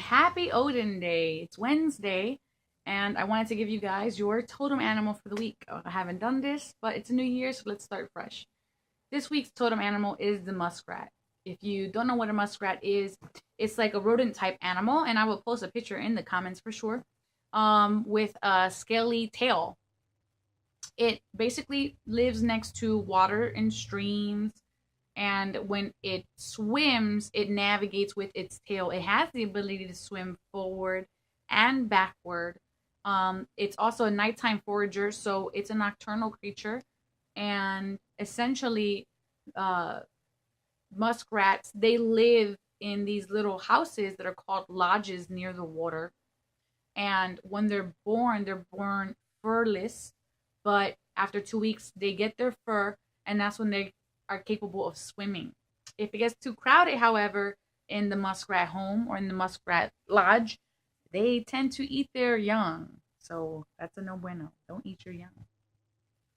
happy Odin Day. It's Wednesday, and I wanted to give you guys your totem animal for the week. I haven't done this, but it's a new year, so let's start fresh. This week's totem animal is the muskrat. If you don't know what a muskrat is, it's like a rodent type animal, and I will post a picture in the comments for sure, with a scaly tail. It basically lives next to water and streams, and when it swims, it navigates with its tail. It has the ability to swim forward and backward. It's also a nighttime forager, so it's a nocturnal creature. And essentially, uh, muskrats, they live in these little houses that are called lodges near the water. And when they're born furless, but after 2 weeks, they get their fur, and that's when they are capable of swimming. If it gets too crowded, however, in the muskrat home or in the muskrat lodge, they tend to eat their young. So that's a no bueno. Don't eat your young.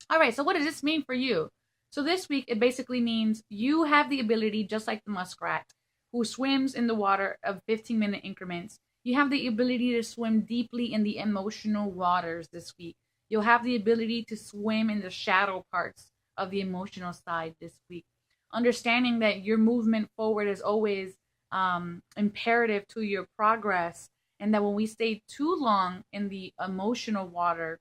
All right, so what does this mean for you? So this week, it basically means you have the ability, just like the muskrat, who swims in the water of 15-minute increments. You have the ability to swim deeply in the emotional waters this week. You'll have the ability to swim in the shadow parts of the emotional side this week. Understanding that your movement forward is always imperative to your progress, and that when we stay too long in the emotional water,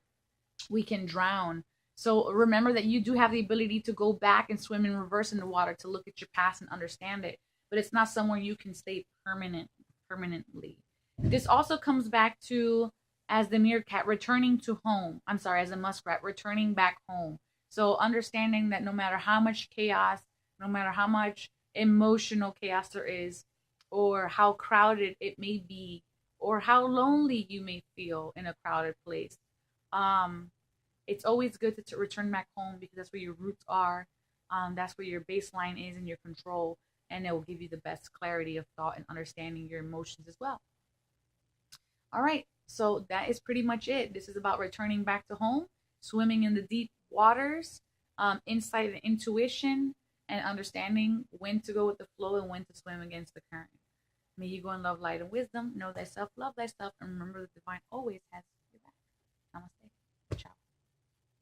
we can drown. So remember that you do have the ability to go back and swim in reverse in the water to look at your past and understand it, but it's not somewhere you can stay permanently. This also comes back to, as the meerkat, returning to home. I'm sorry, as a muskrat, returning back home. So understanding that no matter how much chaos, no matter how much emotional chaos there is, or how crowded it may be, or how lonely you may feel in a crowded place, it's always good to return back home, because that's where your roots are. That's where your baseline is and your control, and it will give you the best clarity of thought and understanding your emotions as well. All right, so that is pretty much it. This is about returning back to home, swimming in the deep waters, insight and intuition, and understanding when to go with the flow and when to swim against the current. May you go in love, light, and wisdom. Know thyself, love thyself, and remember that the divine always has